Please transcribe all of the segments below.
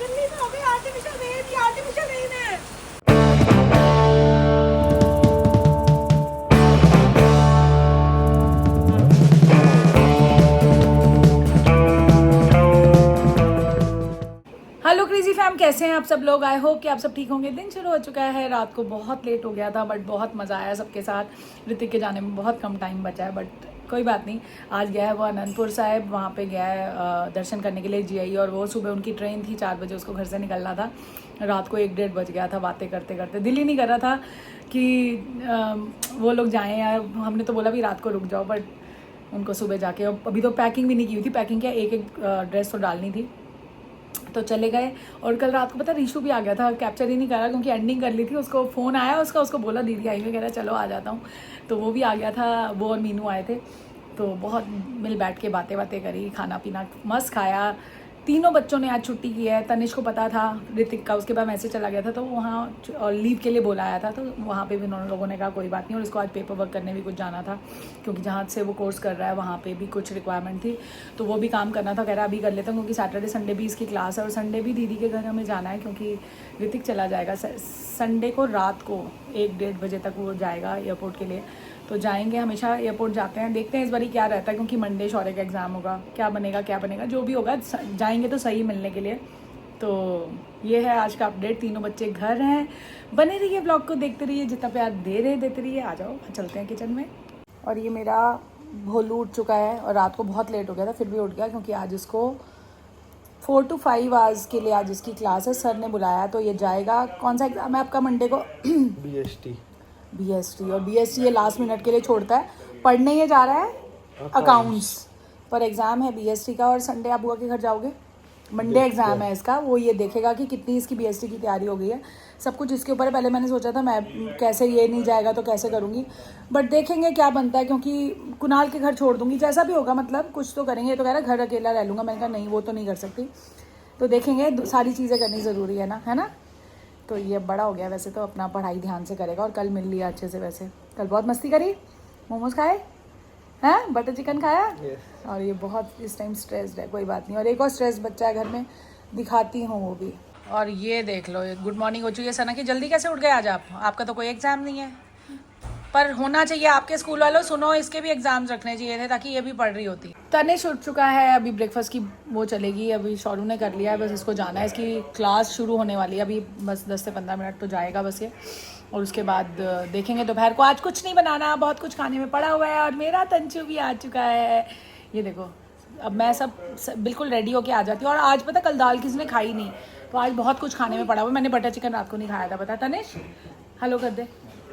दिल्ली में हो गई आर्टिफिशियल रेन, ये आर्टिफिशियल रेन है। हेलो क्रेजी फैम, कैसे हैं आप सब लोग। आई होप कि आप सब ठीक होंगे। दिन शुरू हो चुका है, रात को बहुत लेट हो गया था बट बहुत मज़ा आया सबके साथ। ऋतिक के जाने में बहुत कम टाइम बचा है बट कोई बात नहीं। आज गया है वो अनंतपुर साहिब, वहाँ पे गया है दर्शन करने के लिए जीआई। और वो सुबह उनकी ट्रेन थी 4 बजे, उसको घर से निकलना था। रात को 1-1:30 बज गया था बातें करते करते। दिल ही नहीं कर रहा था कि वो लोग जाएँ यार। हमने तो बोला भी रात को रुक जाओ बट उनको सुबह जाके, अभी तो पैकिंग भी नहीं की हुई थी। पैकिंग क्या, एक ड्रेस तो डालनी थी तो चले गए। और कल रात को पता ऋषु भी आ गया था, कैप्चर ही नहीं करा क्योंकि एंडिंग कर ली थी। उसको फ़ोन आया उसको बोला दीदी आई, मैं कह रहा चलो आ जाता हूँ। तो वो भी आ गया था, वो और मीनू आए थे। तो बहुत मिल बैठ के बातें करी, खाना पीना मस्त खाया। तीनों बच्चों ने आज छुट्टी की है। तनिष को पता था ऋतिक का, उसके बाद मैसेज चला गया था तो वहाँ लीव के लिए बोला आया था। तो वहाँ पे भी उन्होंने लोगों ने कहा कोई बात नहीं। और इसको आज पेपर वर्क करने भी कुछ जाना था क्योंकि जहाँ से वो कोर्स कर रहा है वहाँ पे भी कुछ रिक्वायरमेंट थी, तो वो भी काम करना था। कह रहा अभी कर लेता हूँ क्योंकि सैटरडे संडे भी इसकी क्लास है और संडे भी दीदी के घर हमें जाना है क्योंकि ऋतिक चला जाएगा संडे को रात को 1-1:30 बजे तक वो जाएगा एयरपोर्ट के लिए। तो जाएंगे, हमेशा एयरपोर्ट जाते हैं। देखते हैं इस बारी क्या रहता है क्योंकि मंडे शौर्य का एग्ज़ाम होगा। क्या बनेगा जो भी होगा जाएंगे तो सही मिलने के लिए। तो ये है आज का अपडेट। तीनों बच्चे घर हैं। बने रहिए, ब्लॉग को देखते रहिए, जितना प्यार दे रहे देते रहिए। आ जाओ चलते हैं किचन में। और ये मेरा भोलू उठ चुका है और रात को बहुत लेट हो गया था फिर भी उठ गया क्योंकि आज इसको 4 to 5 आवर्स के लिए आज इसकी क्लास है। सर ने बुलाया तो ये जाएगा। कौन सा एग्ज़ाम है आपका मंडे को? बीएसटी। और बीएसटी ये लास्ट मिनट के लिए छोड़ता है। पढ़ने ये जा रहा है अकाउंट्स पर, एग्ज़ाम है बीएसटी का। और संडे आप बुआ के घर जाओगे, मंडे एग्ज़ाम है इसका। वो ये देखेगा कि कितनी इसकी बीएसटी की तैयारी हो गई है। सब कुछ इसके ऊपर है। पहले मैंने सोचा था मैं कैसे, ये नहीं जाएगा तो कैसे करूँगी, बट देखेंगे क्या बनता है क्योंकि कुणाल के घर छोड़ दूँगी जैसा भी होगा, मतलब कुछ तो करेंगे। तो कह रहा घर अकेला रह लूँगा। मैंने कहा नहीं, वो तो नहीं कर सकती। तो देखेंगे, सारी चीज़ें करनी ज़रूरी है ना। तो ये बड़ा हो गया वैसे तो, अपना पढ़ाई ध्यान से करेगा। और कल मिल लिया अच्छे से। वैसे कल बहुत मस्ती करी, मोमोज खाए हैं, बटर चिकन खाया। yes. और ये बहुत इस टाइम स्ट्रेस्ड है, कोई बात नहीं। और एक और स्ट्रेस बच्चा है घर में, दिखाती हूँ वो भी। और ये देख लो, गुड मॉर्निंग हो चुकी है। सना की जल्दी कैसे उठ गए आज आप? आपका तो कोई एग्ज़ाम नहीं है पर होना चाहिए आपके स्कूल वालों। सुनो, इसके भी एग्जाम्स रखने चाहिए थे ताकि ये भी पढ़ रही होती। तनिष उठ चुका है, अभी ब्रेकफास्ट की वो चलेगी। अभी शौरू ने कर लिया है, बस इसको जाना है। इसकी क्लास शुरू होने वाली है अभी, बस 10 से 15 मिनट तो जाएगा बस ये। और उसके बाद देखेंगे दोपहर को। आज कुछ नहीं बनाना, बहुत कुछ खाने में पड़ा हुआ है। और मेरा तंचू भी आ चुका है, ये देखो। अब मैं सब बिल्कुल रेडी होके आ जाती हूँ। और आज पता, कल दाल किसी ने खाई नहीं तो आज बहुत कुछ खाने में पड़ा हुआ। मैंने बटर चिकन रात को नहीं खाया था, पता तनिष? हेलो कर दे।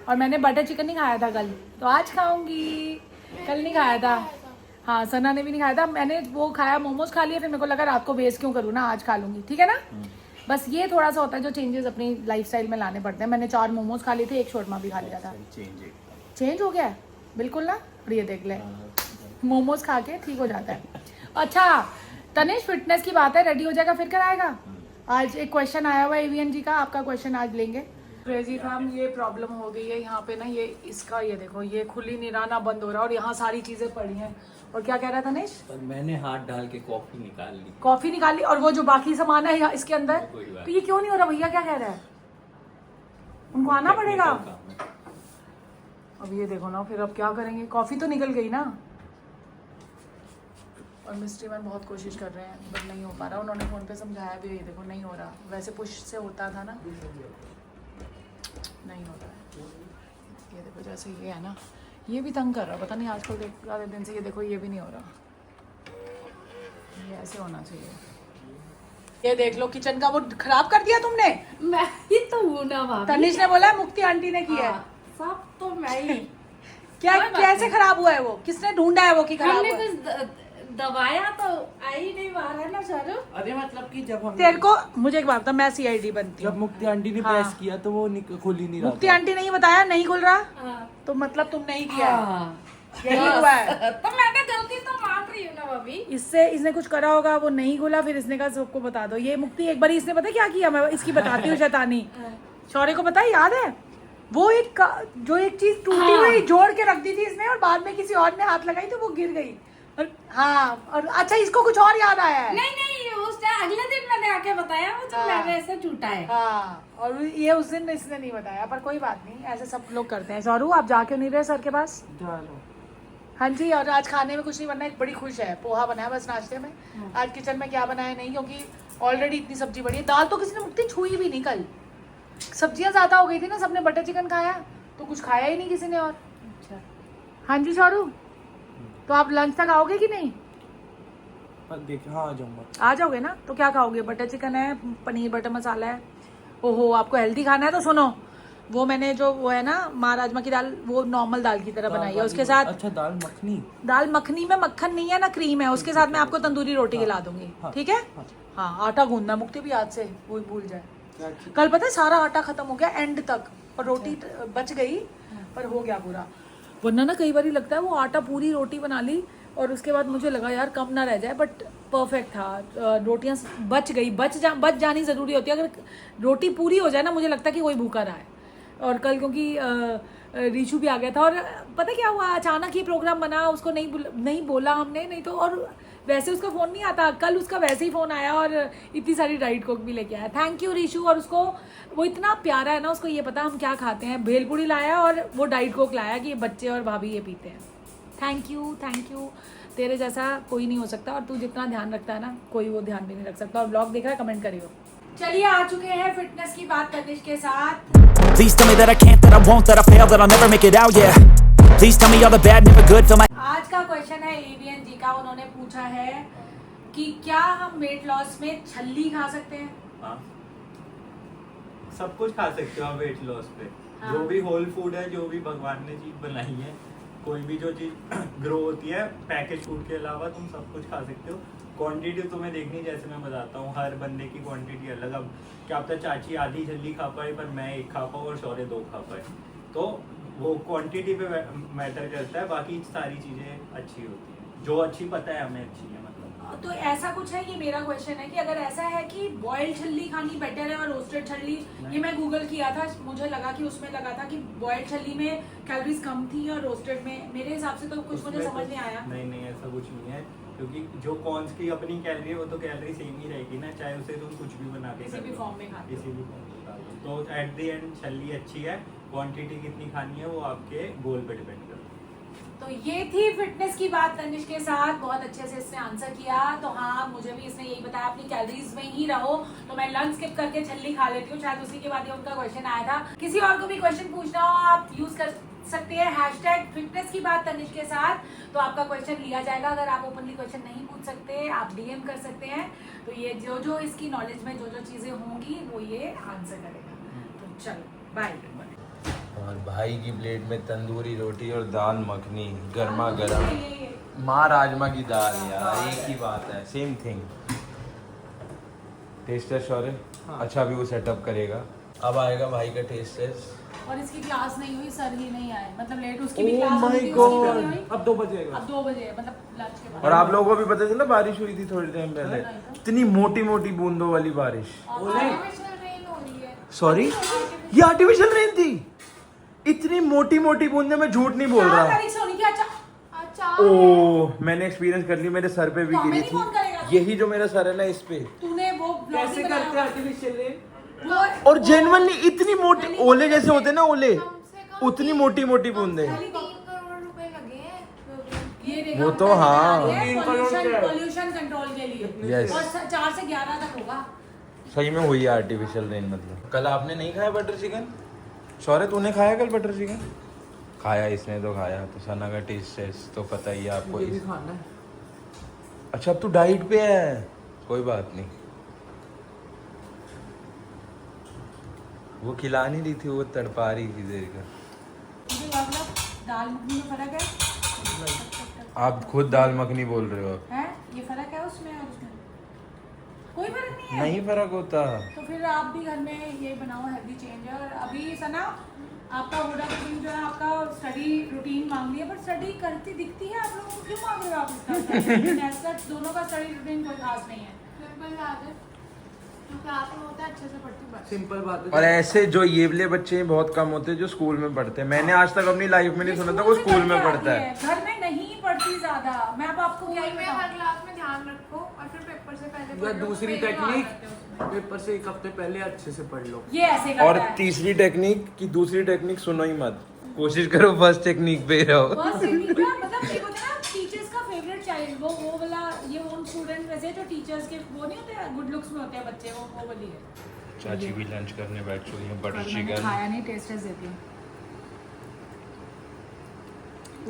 और मैंने बटर चिकन नहीं खाया था कल, तो आज खाऊंगी। कल नहीं खाया था। हाँ, सना ने भी नहीं खाया था। मैंने वो खाया, मोमोज खा लिए, फिर मेरे को लगा रात को वेस्ट क्यों करूँ ना, आज खा लूँगी, ठीक है ना। बस ये थोड़ा सा होता है जो चेंजेस अपनी लाइफस्टाइल में लाने पड़ते हैं। मैंने 4 मोमोज खा लिए थे, 1 शोरमा भी खा लिया था। चेंज हो गया है बिल्कुल ना। और ये देख ले, मोमोज खा के ठीक हो जाता है। अच्छा तनिष, फिटनेस की बात है, रेडी हो जाएगा फिर कराएगा। आज एक क्वेश्चन आया हुआ है एवीएन जी का, आपका क्वेश्चन आज लेंगे। क्रेजी फैम, ये प्रॉब्लम हो गई है यहाँ पे ना, ये इसका ये देखो, ये खुली नहीं रहा ना बंद हो रहा। और यहाँ सारी चीजें पड़ी हैं। और क्या कह रहा था तनिष? मैंने हाथ डाल के कॉफी निकाल ली। और वो जो बाकी सामान है इसके अंदर, तो ये क्यों नहीं हो रहा? भैया क्या कह रहा है? उनको आना पड़ेगा। अब ये देखो ना, फिर अब क्या करेंगे? कॉफी तो निकल गई ना। और मिस्ट्री मैन बहुत कोशिश कर रहे हैं बट नहीं हो पा रहा। उन्होंने फ़ोन पे समझाया भी, ये देखो नहीं हो रहा। वैसे पुश से होता था ना, नहीं होता है। ये देखो जैसे ये है ना, ये भी तंग कर रहा है, पता नहीं आजकल ज़्यादा दिन से। ये देखो ये भी नहीं हो रहा। ये ऐसे होना चाहिए। ये देख लो, किचन का वो खराब कर दिया तुमने। मैं ही तो हूँ ना भाभी। तनिष ने बोला मुक्ति आंटी ने किया है। सब तो मैं ही। क्या कैसे खराब हुआ है वो? किसने ढूंढा है वो कि खराब हमने हुआ है? कुछ दबाया तो आई नहीं बाहर, है ना सर? अरे मतलब कि जब हम तेरे को, मुझे एक बात बता, मैं सीआईडी बनती हूँ। जब मुक्ति आंटी ने प्रेस किया तो वो खुल ही नहीं रहा। मुक्ति आंटी ने ही बताया नहीं खुल रहा। हाँ। तो मतलब तुमने ही किया है। हाँ। यही हुआ है। तो मैंने गलती तो मान रही हूँ ना भाभी। इसने कुछ करा होगा, वो नहीं खुला, फिर इसने कहा सबको बता दो। ये मुक्ति एक बार इसने पता क्या किया, मैं इसकी बताती हूँ शैतानी। शौर्य को पता है, याद है वो जो एक चीज टूटी हुई जोड़ के रख दी थी इसने, और बाद में किसी और ने हाथ लगाई तो वो गिर गई। हाँ, और अच्छा इसको कुछ और याद आया है। नहीं उस टाइम अगले दिन मैंने आके बताया मुझे हाँ। मैंने ऐसे झूठा है। हाँ, और ये उस दिन इसने नहीं बताया, पर कोई बात नहीं, ऐसे सब लोग करते हैं। सौरू आप जा क्यों नहीं रहे सर के पास? हाँ जी, और आज खाने में कुछ नहीं बनना है, बड़ी खुश है, पोहा बना है बस नाश्ते में। आज किचन में क्या बनाया नहीं, क्योंकि ऑलरेडी इतनी सब्जी बड़ी है। दाल तो किसी ने मुट्ठी छुई भी नहीं कल, सब्जियां ज्यादा हो गई थी ना, सबने बटर चिकन खाया तो कुछ खाया ही नहीं किसी ने। और अच्छा हाँ जी सौरू, तो आप लंच तक आओगे कि नहीं? देखिए हाँ आ जाऊंगा। आ जाओगे ना, तो क्या खाओगे? बटर चिकन है, पनीर बटर मसाला है। ओहो, आपको हेल्दी खाना है तो सुनो, वो मैंने जो वो है ना माँ राजमा की दाल, वो नॉर्मल दाल की तरह बनाई है, उसके साथ अच्छा दाल मखनी। दाल मखनी में मक्खन नहीं है ना क्रीम है, उसके साथ मैं आपको तंदूरी रोटी खिला दूंगी, ठीक है? हाँ, आटा गूंदना, मुक्ति भी याद से वो भूल जाए। कल पता है सारा आटा खत्म हो गया एंड तक, और रोटी बच गई पर हो गया पूरा। वरना ना कई बार ही लगता है वो आटा पूरी रोटी बना ली और उसके बाद मुझे लगा यार कम ना रह जाए, बट परफेक्ट था। रोटियां बच गई, बच जानी ज़रूरी होती है। अगर रोटी पूरी हो जाए ना, मुझे लगता है कि कोई भूखा रहा है। और कल क्योंकि रीशु भी आ गया था, और पता क्या हुआ, अचानक ही प्रोग्राम बना, उसको नहीं बोला हमने, नहीं तो, और वैसे उसका फ़ोन नहीं आता, कल उसका वैसे ही फ़ोन आया और इतनी सारी डाइट कोक भी लेके आया। Thank you Rishu. और उसको वो इतना प्यारा है ना, उसको ये पता हम क्या खाते हैं, भेलपूरी लाया और वो डाइट कोक लाया कि ये बच्चे और भाभी ये पीते हैं। Thank you. तेरे जैसा कोई नहीं हो सकता, और तू जितना ध्यान रखता है ना, कोई वो ध्यान भी नहीं रख सकता। और ब्लॉग देख रहा है, कमेंट करियो। चलिए आ चुके हैं फिटनेस की बात तनिष के साथ। Please tell me that I can't, that I won't, that I fail, that I'll never make it out, yeah. Please tell me all the bad, never good, fill my आज का क्वेश्चन है AVN जी का। उन्होंने पूछा है कि क्या हम वेट लॉस में छल्ली खा सकते हैं? हाँ, सब कुछ खा सकते हो आप वेट लॉस पे। हाँ। जो भी होल फूड है, जो भी भगवान ने चीज बनाई है, कोई भी जो चीज ग्रो होती है पैकेज फूड के अलावा, तुम सब कुछ खा सकते हो। क्वांटिटी तुम्हें देखनी, जैसे मैं बताता हूँ, हर बंदे की क्वांटिटी अलग। अब क्या पता चाची आधी छल्ली खा पाए पर मैं एक खा पाऊँ और शौर्य 2 खा पाए, तो वो क्वांटिटी पे मैटर करता है। बाकी सारी चीजें अच्छी होती हैं, जो अच्छी पता है हमें अच्छी है, मतलब। तो ऐसा कुछ है, ये मेरा क्वेश्चन है कि अगर ऐसा है कि बॉइल्ड छल्ली खानी बेटर है और रोस्टेड छल्ली, ये मैं गूगल किया था, मुझे लगा कि उसमें लगा था कि बॉइल्ड छल्ली में कैलोरीज कम थी और रोस्टेड में, मेरे हिसाब से तो कुछ मुझे समझ नहीं आया। नहीं, ऐसा कुछ नहीं है, क्योंकि जो कॉर्न्स की अपनी कैलोरी है वो तो कैलोरी सेम ही रहेगी ना, चाहे उसे तुम कुछ भी बना के किसी भी फॉर्म में खा लो। किसी भी फॉर्म में खा लो। तो एट द एंड छल्ली अच्छी है, क्वांटिटी कितनी खानी है वो आपके गोल पे डिपेंड करता है। तो ये थी फिटनेस की बात तनिष के साथ, बहुत अच्छे से इसने आंसर किया। तो हाँ, मुझे भी इसने यही बताया अपनी कैलोरीज में ही रहो, तो मैं लंच स्किप करके छल्ली खा लेती हूँ। शायद उसी के बाद ये उनका क्वेश्चन आया था। किसी और को भी क्वेश्चन पूछना हो, आप यूज कर सकते हैं हैशटैग फिटनेस की बात तनिष के साथ, तो आपका क्वेश्चन लिया जाएगा। अगर आप ओपनली क्वेश्चन नहीं पूछ सकते, आप डीएम कर सकते हैं। तो ये जो इसकी नॉलेज में जो चीजें होंगी वो ये आंसर करेगा। तो चलो बाय। और भाई की प्लेट में तंदूरी रोटी और दाल मखनी गर्मा गर्म, माँ राजमा की दाल, यार एक ही बात है, सेम थिंग। टेस्ट टेस्ट और अच्छा भी वो सेटअप करेगा। अब आएगा भाई का टेस्ट टेस्ट। और इसकी क्लास नहीं हुई, सर ही नहीं आए, मतलब लेट उसकी भी Oh क्लास my हुई थी, उसकी भी God! नहीं हुई। अब 2 बजेगा। अब 2 बजे मतलब लंच के बाद। और आप लोगों को भी पता चला बारिश हुई थी थोड़ी टाइम पहले, इतनी मोटी मोटी बूंदों वाली बारिश। आर्टिफिशियल रेन हो रही है। सॉरी, ये आर्टिफिशियल रेन थी, इतनी मोटी मोटी बूंदे, मैं झूठ नहीं बोल 4 रहा। तारीख से होनी थी। अच्छा ओ, मैंने एक्सपीरियंस कर ली, मेरे सर पे भी तो हमें गिरी नहीं फोन करेगा थी, यही जो मेरा सर है ना इस पे। तूने वो कैसे करते हैं आर्टिफिशियल रेन? और जेन्युइनली इतनी मोटी, ओले जैसे होते हैं ना ओले, उतनी मोटी मोटी बूंदे। वो तो हाँ। पोल्यूशन कंट्रोल के लिए। Yes. और 4 से 11 तक होगा। सही में हुई है आर्टिफिशियल रेन। मतलब कल आपने नहीं खाया बटर चिकन? शौर्य तूने खाया कल बटर चिकन? खाया, इसने तो खाया। तो सना का टेस्ट तो पता ही है आपको। मुझे भी खाना है। अच्छा, अब तू डाइट पे है, कोई बात नहीं। वो खिला नहीं रही थी, वो तड़पा रही थी देर का। मुझे लगा दाल मखनी में फर्क है। आप खुद दाल मखनी बोल रहे हो। है ये फर्क है उसमें और उसमें? कोई फर्क नहीं है। नहीं फर्क होता। तो फिर आप भी घर में ये बनाओ, हेल्दी चेंज है। और अभी सना आपका हुडा रूटीन जो है, आपका स्टडी रूटीन मांग लिया, पर स्टडी करती दिखती है आप लोगों को, क्यों मांग रहे हो आप इसका? ऐसा दोनों का स्टडी रूटीन कोई खास नहीं है। सिंपल बात है। और ऐसे जो ये वाले बच्चे हैं बहुत कम होते हैं जो स्कूल में पढ़ते हैं। मैंने आज तक अपनी लाइफ में नहीं सुना था वो स्कूल में पढ़ता है। घर में नहीं पढ़ती ज्यादा। मैं अब आपको क्या ही में बताऊं? हर क्लास में ध्यान रखो और फिर पेपर से पहले या दूसरी टेक्निक पेपर से एक हफ्ते पहले अच्छे से पढ़ लो। ये ऐसे करता और है। तीसरी टेक्निक की दूसरी टेक्निक सुनो ही मत, कोशिश करो फर्स्ट टेक्निक पे ही रहो। फर्स्ट टेक्निक का मतलब एक होता है ना टीचर्स का फेवरेट चाइल्ड, वो वाला ये वो स्टूडेंट वैसे जो टीचर्स के वो नहीं होते गुड लुक्स में होते हैं बच्चे, वो वाली है। चाची भी लंच करने बैठ चुकी है, बटर मैंने चिकन। खाया नहीं, टेस्ट देती हूँ।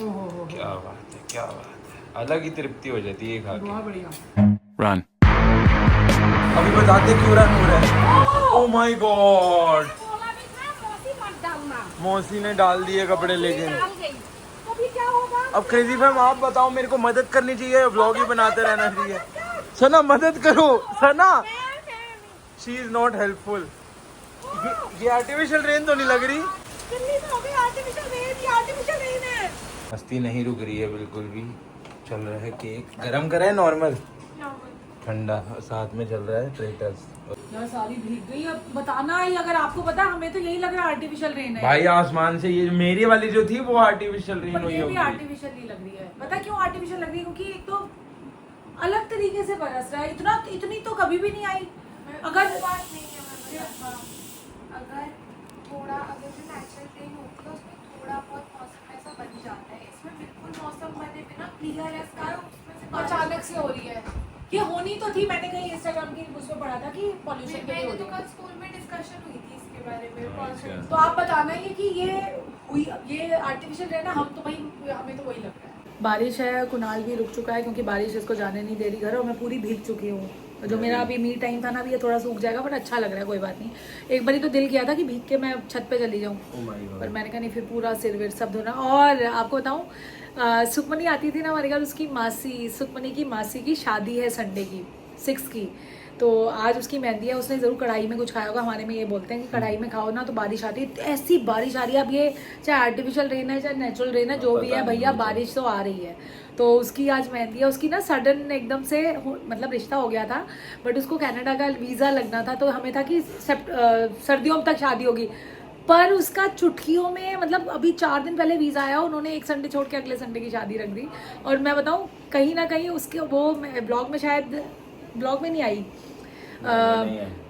ओहो क्या बात है, क्या बात है, अलग ही तृप्ति हो जाती है खा के। बहुत बढ़िया। रन। अभी बताते क्यों रन हो रहा है। ओह माय गॉड, बोला भी था मौसी मत डालना, मौसी ने डाल दिए कपड़े लेकिन। डाल गई तो भी क्या होगा? अब क्रेजी फैम आप बताओ, मेरे को मदद करनी चाहिए, व्लॉग ही बनाते रहना चाहिए। सना मदद करो, सना शी इज नॉट हेल्पफुल। ये आर्टिफिशियल रेन तो नहीं लग रही। दिल्ली में हो गई आर्टिफिशियल रेन, ये आर्टिफिशियल रेन है। मस्ती नहीं रुक रही है बिल्कुल भी। चल रहा है केक, गरम करा है नॉर्मल, ठंडा, साथ में चल रहा है ट्रेटर्स। यार सारी भीग गई। अब बताना ही अगर आपको पता, हमें तो यही लग रहा है आर्टिफिशियल रेन है। भाई आसमान से ये मेरी वाली जो थी वो आर्टिफिशियल रेन पर हुई ये भी होगी। आर्टिफिशियल नहीं लग रही है। पता क्यों आर्टिफिशियल लग रही है? क्योंकि एक तो अलग तरीके से बरस रहा है, इतनी तो कभी भी नहीं आई। अगर बात नहीं है मैम, अगर थोड़ा अगर जो नेचुरल रेन होती है उसमें थोड़ा बहुत मौसम ऐसा बन जाता है, इसमें बिल्कुल मौसम बने बिना क्लियर है स्काई, उसमें से अचानक से हो रही है। ये होनी तो थी, मैंने कहीं इंस्टाग्राम की उसमें पढ़ा था कि पॉल्यूशन के लिए हो मैंने तो रही कल है। स्कूल में डिस्कशन हुई थी इसके बारे में पॉल्यूशन। तो आप बताना ये कि ये हुई, ये आर्टिफिशियल रेन है। हम तो भाई हमें तो वही लग रहा है। बारिश है, कुणाल भी रुक चुका है क्योंकि बारिश इसको जाने नहीं दे रही घर, और मैं पूरी भीग चुकी हूँ। जो मेरा अभी मी टाइम था ना, अभी ये थोड़ा सूख जाएगा, बट अच्छा लग रहा है, कोई बात नहीं। एक बारी तो दिल किया था कि भीग के मैं छत पे चली जाऊँ, पर मैंने कहा नहीं, फिर पूरा सिर विर सब धोना। और आपको बताऊँ, सुखमनी आती थी ना हमारे घर, उसकी मासी, सुखमनी की मासी की शादी है संडे की 6 की, तो आज उसकी मेहंदी है। उसने ज़रूर कढ़ाई में कुछ खाया होगा। हमारे में ये बोलते हैं कि कढ़ाई में खाओ ना तो बारिश आती है। ऐसी बारिश आ रही है अब, ये चाहे आर्टिफिशियल रेन है चाहे नेचुरल रेन है, जो भी है भैया, बारिश तो आ रही है। तो उसकी आज मेहंदी है। उसकी ना सडन एकदम से मतलब रिश्ता हो गया था, बट उसको कनाडा का वीज़ा लगना था, तो हमें था कि सर्दियों तक शादी होगी, पर उसका चुटकियों में, मतलब अभी 4 दिन पहले वीज़ा आया, उन्होंने एक संडे छोड़ के अगले संडे की शादी रख दी। और मैं बताऊँ, कहीं ना कहीं उसके वो ब्लॉग में, शायद ब्लॉग में नहीं आई,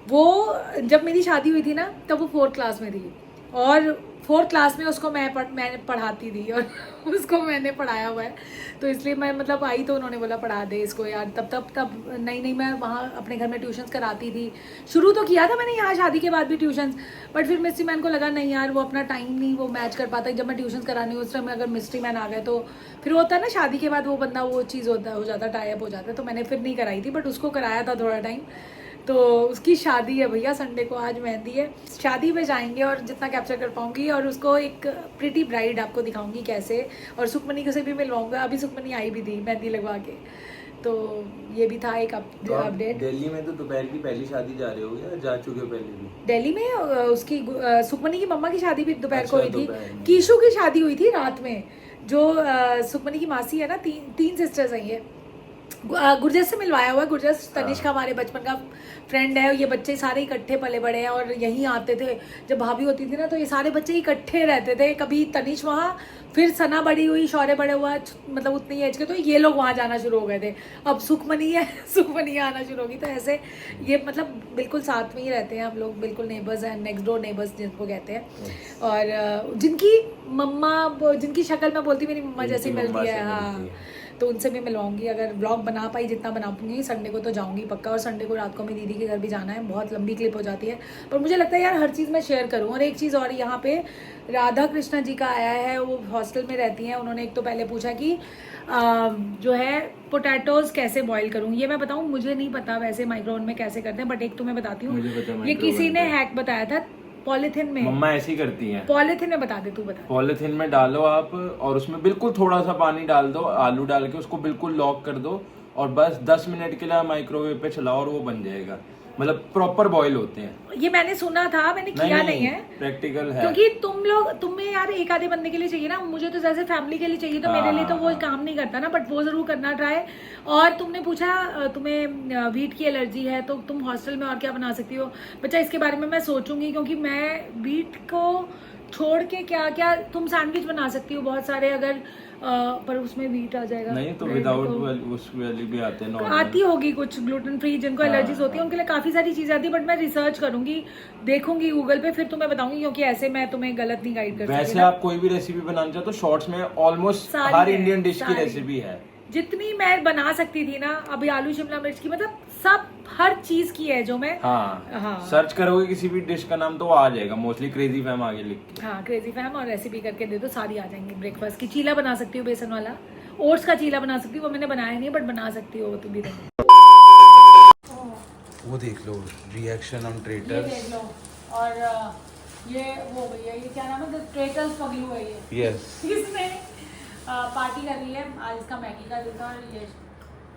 वो जब मेरी शादी हुई थी ना, तब वो 4th क्लास में थी, और 4th क्लास में उसको मैंने पढ़ाती थी, और उसको मैंने पढ़ाया हुआ है। तो इसलिए मैं मतलब आई तो उन्होंने बोला पढ़ा दे इसको यार। तब नहीं मैं वहाँ अपने घर में ट्यूशन्स कराती थी। शुरू तो किया था मैंने यहाँ शादी के बाद भी ट्यूशन्स, बट फिर मिस्ट्री मैन को लगा नहीं यार, वो अपना टाइम नहीं वो मैच कर पाता। जब मैं ट्यूशन्स करानी हूँ उस टाइम अगर मिस्ट्री मैन आ गए तो फिर होता है ना, शादी के बाद वो बंदा वो चीज़ हो जाता, टाई अप हो जाता है। तो मैंने फिर नहीं कराई थी, बट उसको कराया था थोड़ा टाइम। तो उसकी शादी है भैया संडे को, आज मेहंदी है। शादी में जाएंगे और जितना कैप्चर कर पाऊंगी, और उसको एक प्रिटी ब्राइड आपको दिखाऊंगी कैसे, और सुखमनी को से भी मिलवाऊंगा। अभी सुखमनी आई भी थी मेहंदी लगवा के, तो ये भी था एक अपडेट। दिल्ली में तो दोपहर की पहली शादी जा रहे हो या जा चुके पहले भी? दिल्ली में उसकी सुखमनी की मम्मा की शादी भी दोपहर को हुई थी। दोपहर में। कीशु की शादी हुई थी रात में। जो सुखमनी की मासी है ना, तीन सिस्टर्स हैं ये। गुरजस से मिलवाया हुआ है। गुरजस तनिष्क हमारे बचपन का फ्रेंड है। ये बच्चे सारे इकट्ठे पले बड़े हैं और यहीं आते थे। जब भाभी होती थी ना तो ये सारे बच्चे इकट्ठे रहते थे। कभी तनिष्क वहाँ, फिर सना बड़ी हुई, शौर्य बड़े हुआ, मतलब उतनी एज के, तो ये लोग वहाँ जाना शुरू हो गए थे। अब सुखमनी है, सुखमनी आना शुरू होगी। तो ऐसे ये मतलब बिल्कुल साथ में ही रहते हैं हम लोग, बिल्कुल नेबर्स हैं, नेक्स्ट डोर नेबर्स जिनको कहते हैं। और जिनकी मम्मा, जिनकी शक्ल मैं बोलती मेरी मम्मा जैसी मिलती है, हाँ, तो उनसे भी मिलवाऊंगी। अगर ब्लॉग बना पाई, जितना बना पाऊंगी। संडे को तो जाऊंगी पक्का, और संडे को रात को मेरी दीदी के घर भी जाना है। बहुत लंबी क्लिप हो जाती है, पर मुझे लगता है यार हर चीज़ मैं शेयर करूँ। और एक चीज़ और, यहाँ पे राधा कृष्णा जी का आया है, वो हॉस्टल में रहती हैं। उन्होंने एक तो पहले पूछा कि जो है पोटैटोज़ कैसे बॉईल करूँ। ये मैं बताऊँ, मुझे नहीं पता वैसे माइक्रोवेव में कैसे करते हैं, बट एक तो मैं बताती हूँ, ये किसी ने हैक बताया था। पॉलिथिन में, मम्मा ऐसी करती हैं। पॉलिथिन में बता दे, तू बता। पॉलिथिन में डालो आप, और उसमें बिल्कुल थोड़ा सा पानी डाल दो, आलू डाल के उसको बिल्कुल लॉक कर दो, और बस 10 मिनट के लिए माइक्रोवेव पे चलाओ और वो बन जाएगा। मतलब प्रॉपर बॉईल होते हैं। ये मैंने सुना था, मैंने किया नहीं है। प्रैक्टिकल है, क्योंकि तुम्हें यार एक आधे बंदे के लिए चाहिए ना, मुझे तो जैसे फैमिली के लिए चाहिए, तो मेरे लिए तो वो काम नहीं करता ना, बट वो जरूर करना ट्राई। और तुमने पूछा तुम्हें व्हीट की एलर्जी है, तो तुम हॉस्टल में और क्या बना सकती हो। बच्चा इसके बारे में मैं सोचूंगी, क्योंकि मैं व्हीट को छोड़ के क्या क्या तुम सैंडविच बना सकती हो बहुत सारे, अगर पर उसमें वीट आ जाएगा। नहीं तो Bread विदाउट तो उस वाली भी आते हैं आती होगी कुछ ग्लूटेन फ्री, जिनको एलर्जीज होती है उनके लिए काफी सारी चीजें आती है, बट मैं रिसर्च करूंगी, देखूंगी गूगल पे, फिर तुम्हें बताऊंगी, क्योंकि ऐसे मैं तुम्हें गलत नहीं गाइड कर सकती वैसे ना। आप कोई भी रेसिपी बनाना चाहो तो शॉर्ट्स में ऑलमोस्ट सारी हर है, इंडियन डिश की सारी। रेसिपी है। जितनी मैं बना सकती थी ना अभी आलू शिमला मिर्च की, मतलब सब हर चीज की है जो मैं हाँ सर्च करोगे किसी भी डिश का नाम तो वो आ जाएगा, मोस्टली क्रेजी फैम आगे लिख के। हाँ क्रेजी फैम और रेसिपी करके दे दो, सारी आ जाएंगी। ब्रेकफास्ट की चीला बना सकती हूँ बेसन वाला, ओट्स का चीला बना सकती हूँ, वो मैंने बनाया नहीं बट बना सकती हो तुम भी। वो देख लो रिएक्शन ऑन ये ट्रेटर्स। देख लो, और ये वो भैया ये क्या नाम है, ट्रेटर्स पगलू है ये। यस इसमें पार्टी कर रही है आज, इसका मैगी का दिन था, और ये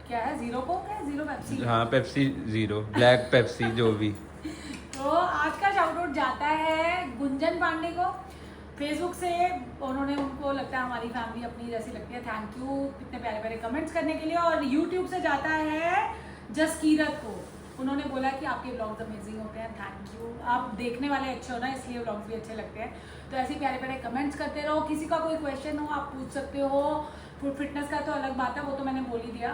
क्या है, जीरो कोक है, जीरो पेप्सी। हाँ पेप्सी जीरो, ब्लैक पेप्सी जो भी। तो आज का शाउट आउट जाता है गुंजन पांडे को, फेसबुक से उन्होंने, उनको लगता है हमारी फैमिली अपनी जैसी लगती है, थैंक यू इतने प्यारे प्यारे कमेंट्स करने के लिए। और यूट्यूब से जाता है जसकीरत को, उन्होंने बोला कि आपके व्लॉग्स अमेजिंग होते हैं, थैंक यू, आप देखने वाले अच्छे हो ना इसलिए व्लॉग्स भी अच्छे लगते हैं। तो ऐसे प्यारे प्यारे कमेंट्स करते रहो, किसी का कोई क्वेश्चन हो आप पूछ सकते हो, फूड फिटनेस का तो अलग बात है, वो तो मैंने बोल ही दिया।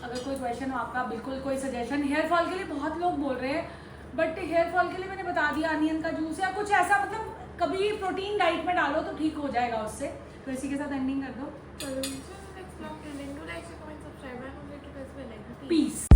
अगर कोई क्वेश्चन हो आपका, बिल्कुल कोई सजेशन, हेयर फॉल के लिए बहुत लोग बोल रहे हैं, बट हेयर फॉल के लिए मैंने बता दिया अनियन का जूस या कुछ ऐसा, मतलब कभी प्रोटीन डाइट में डालो तो ठीक हो जाएगा उससे। तो इसी के साथ एंडिंग कर दो, next vlog, and then do like, share, comment, subscribe, and don't forget to press bell icon. Piece.